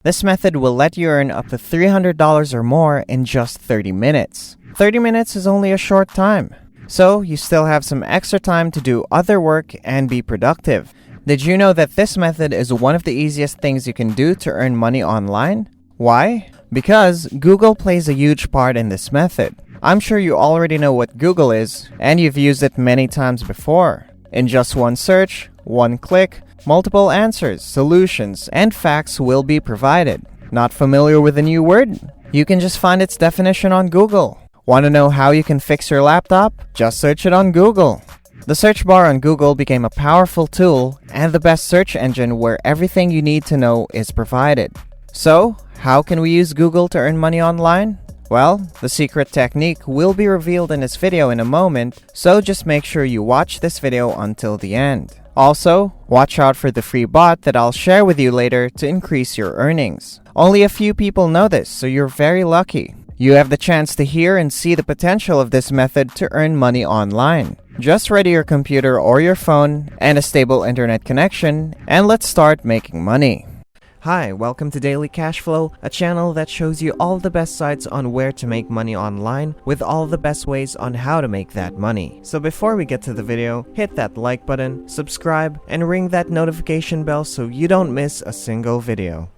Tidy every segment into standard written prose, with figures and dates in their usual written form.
This method will let you earn up to $300 or more in just 30 minutes. 30 minutes is only a short time, so you still have some extra time to do other work and be productive. Did you know that this method is one of the easiest things you can do to earn money online? Why? Because Google plays a huge part in this method. I'm sure you already know what Google is, and you've used it many times before. In just one search, one click, multiple answers, solutions, and facts will be provided. Not familiar with a new word? You can just find its definition on Google. Want to know how you can fix your laptop? Just search it on Google. The search bar on Google became a powerful tool and the best search engine where everything you need to know is provided. So, how can we use Google to earn money online? Well, the secret technique will be revealed in this video in a moment, so just make sure you watch this video until the end. Also, watch out for the free bot that I'll share with you later to increase your earnings. Only a few people know this, so you're very lucky. You have the chance to hear and see the potential of this method to earn money online. Just ready your computer or your phone and a stable internet connection, and let's start making money. Hi, welcome to Daily Cashflow, a channel that shows you all the best sites on where to make money online with all the best ways on how to make that money. So before we get to the video, hit that like button, subscribe, and ring that notification bell so you don't miss a single video.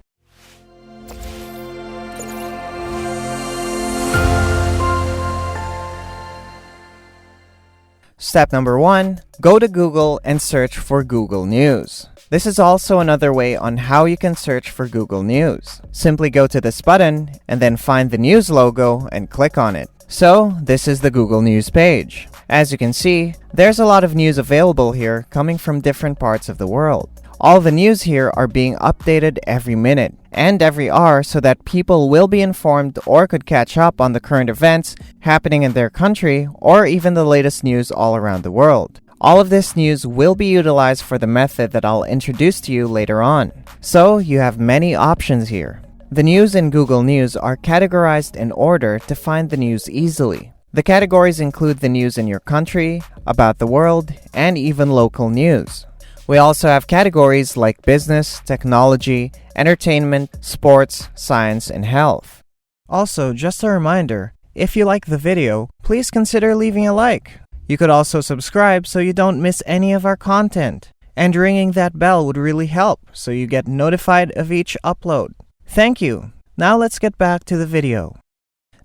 Step number 1. Go to Google and search for Google News. This is also another way on how you can search for Google News. Simply go to this button and then find the news logo and click on it. So, this is the Google News page. As you can see, there's a lot of news available here coming from different parts of the world. All the news here are being updated every minute and every hour so that people will be informed or could catch up on the current events happening in their country or even the latest news all around the world. All of this news will be utilized for the method that I'll introduce to you later on. So you have many options here. The news in Google News are categorized in order to find the news easily. The categories include the news in your country, about the world, and even local news. We also have categories like business, technology, entertainment, sports, science, and health. Also, just a reminder, if you like the video, please consider leaving a like. You could also subscribe so you don't miss any of our content. And ringing that bell would really help so you get notified of each upload. Thank you. Now let's get back to the video.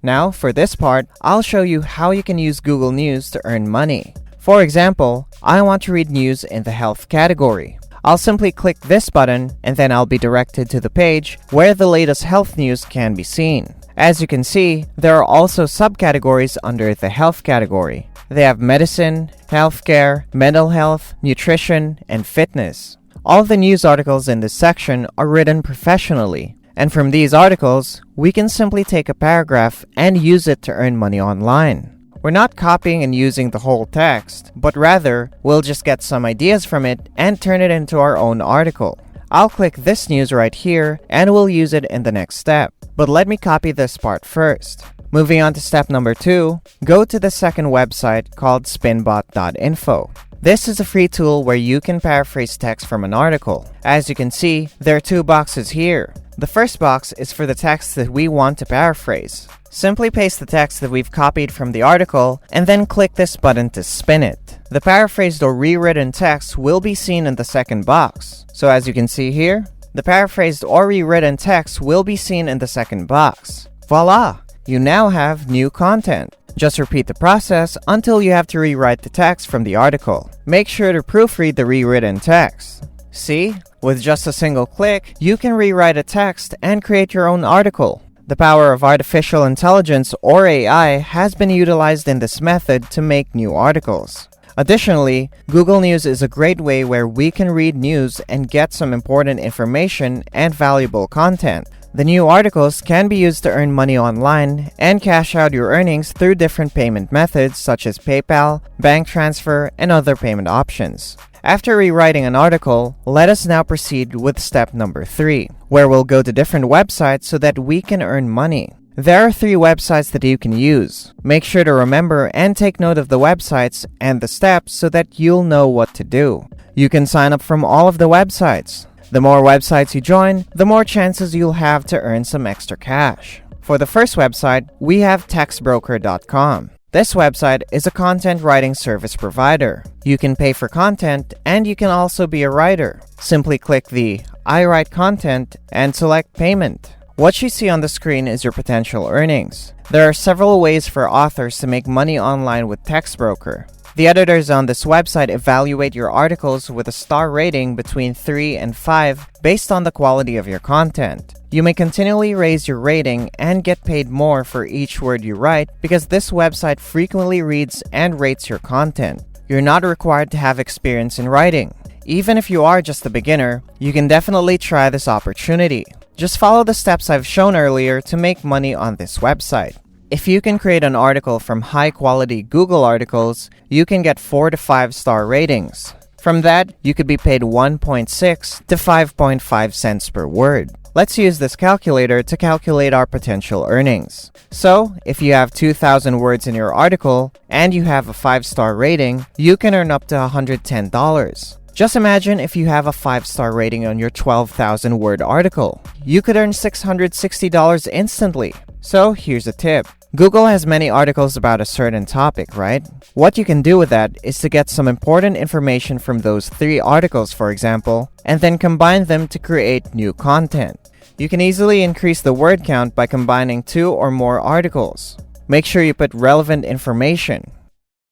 Now, for this part, I'll show you how you can use Google News to earn money. For example, I want to read news in the health category. I'll simply click this button and then I'll be directed to the page where the latest health news can be seen. As you can see, there are also subcategories under the health category. They have medicine, healthcare, mental health, nutrition, and fitness. All the news articles in this section are written professionally, and from these articles, we can simply take a paragraph and use it to earn money online. We're not copying and using the whole text, but rather, we'll just get some ideas from it and turn it into our own article. I'll click this news right here and we'll use it in the next step. But let me copy this part first. Moving on to step number 2, go to the second website called spinbot.info. This is a free tool where you can paraphrase text from an article. As you can see, there are 2 boxes here. The first box is for the text that we want to paraphrase. Simply paste the text that we've copied from the article and then click this button to spin it. The paraphrased or rewritten text will be seen in the second box. So as you can see here, the paraphrased or rewritten text will be seen in the second box. Voila! You now have new content. Just repeat the process until you have to rewrite the text from the article. Make sure to proofread the rewritten text. See? With just a single click, you can rewrite a text and create your own article. The power of artificial intelligence or AI has been utilized in this method to make new articles. Additionally, Google News is a great way where we can read news and get some important information and valuable content. The new articles can be used to earn money online and cash out your earnings through different payment methods such as PayPal, bank transfer, and other payment options. After rewriting an article, let us now proceed with step number 3, where we'll go to different websites so that we can earn money. There are 3 websites that you can use. Make sure to remember and take note of the websites and the steps so that you'll know what to do. You can sign up from all of the websites. The more websites you join, the more chances you'll have to earn some extra cash. For the first website, we have textbroker.com. This website is a content writing service provider. You can pay for content and you can also be a writer. Simply click the I write content and select payment. What you see on the screen is your potential earnings. There are several ways for authors to make money online with TextBroker. The editors on this website evaluate your articles with a star rating between 3 and 5 based on the quality of your content. You may continually raise your rating and get paid more for each word you write because this website frequently reads and rates your content. You're not required to have experience in writing. Even if you are just a beginner, you can definitely try this opportunity. Just follow the steps I've shown earlier to make money on this website. If you can create an article from high-quality Google articles, you can get 4 to 5 star ratings. From that, you could be paid 1.6 to 5.5 cents per word. Let's use this calculator to calculate our potential earnings. So, if you have 2,000 words in your article and you have a 5-star rating, you can earn up to $110. Just imagine if you have a 5-star rating on your 12,000 word article. You could earn $660 instantly. So here's a tip. Google has many articles about a certain topic, right? What you can do with that is to get some important information from those 3 articles, for example, and then combine them to create new content. You can easily increase the word count by combining 2 or more articles. Make sure you put relevant information.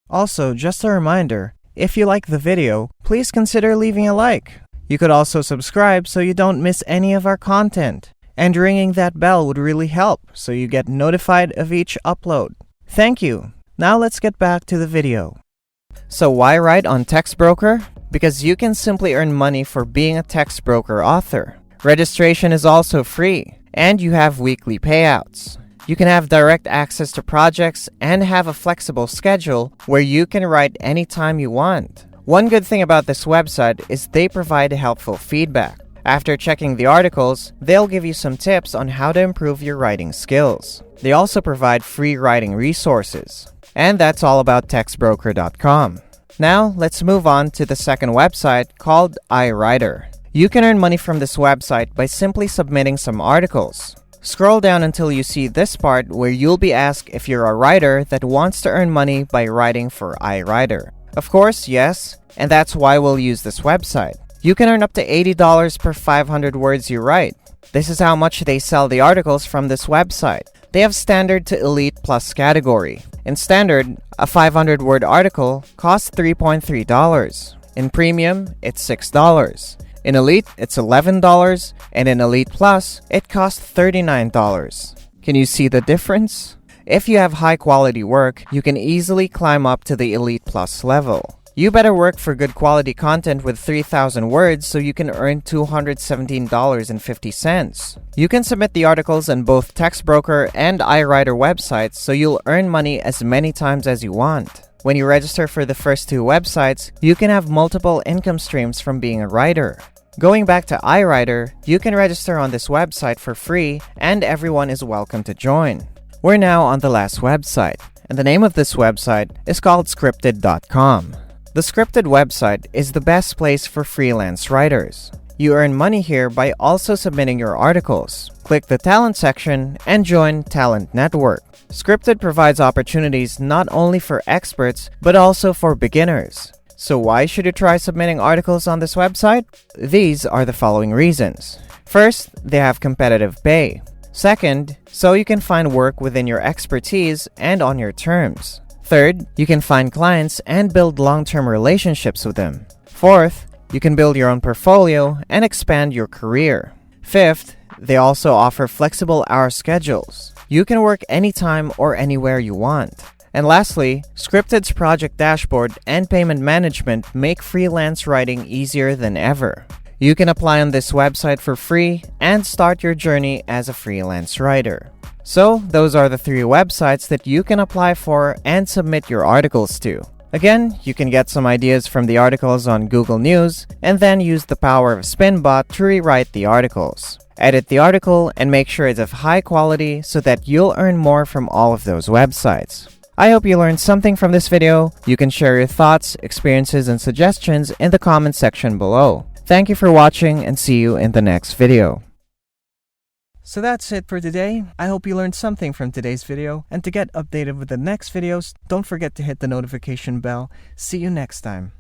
Also, just a reminder, if you like the video, please consider leaving a like. You could also subscribe so you don't miss any of our content. And ringing that bell would really help so you get notified of each upload. Thank you. Now let's get back to the video. So why write on TextBroker? Because you can simply earn money for being a TextBroker author. Registration is also free, and you have weekly payouts. You can have direct access to projects and have a flexible schedule where you can write anytime you want. One good thing about this website is they provide helpful feedback. After checking the articles, they'll give you some tips on how to improve your writing skills. They also provide free writing resources. And that's all about textbroker.com. Now, let's move on to the second website called iWriter. You can earn money from this website by simply submitting some articles. Scroll down until you see this part where you'll be asked if you're a writer that wants to earn money by writing for iWriter. Of course, yes, and that's why we'll use this website. You can earn up to $80 per 500 words you write. This is how much they sell the articles from this website. They have Standard to Elite Plus category. In Standard, a 500-word article costs $3.3. In Premium, it's $6. In Elite, it's $11, and in Elite Plus, it costs $39. Can you see the difference? If you have high-quality work, you can easily climb up to the Elite Plus level. You better work for good quality content with 3,000 words so you can earn $217.50. You can submit the articles on both TextBroker and iWriter websites so you'll earn money as many times as you want. When you register for the first 2 websites, you can have multiple income streams from being a writer. Going back to iWriter, you can register on this website for free and everyone is welcome to join. We're now on the last website, and the name of this website is called Scripted.com. The Scripted website is the best place for freelance writers. You earn money here by also submitting your articles. Click the Talent section and join Talent Network. Scripted provides opportunities not only for experts, but also for beginners. So why should you try submitting articles on this website? These are the following reasons. First, they have competitive pay. Second, so you can find work within your expertise and on your terms. Third, you can find clients and build long-term relationships with them. Fourth, you can build your own portfolio and expand your career. Fifth, they also offer flexible hour schedules. You can work anytime or anywhere you want. And lastly, Scripted's project dashboard and payment management make freelance writing easier than ever. You can apply on this website for free and start your journey as a freelance writer. So, those are the 3 websites that you can apply for and submit your articles to. Again, you can get some ideas from the articles on Google News and then use the power of Spinbot to rewrite the articles. Edit the article and make sure it's of high quality so that you'll earn more from all of those websites. I hope you learned something from this video. You can share your thoughts, experiences, and suggestions in the comment section below. Thank you for watching and see you in the next video. So that's it for today. I hope you learned something from today's video, and to get updated with the next videos, don't forget to hit the notification bell. See you next time.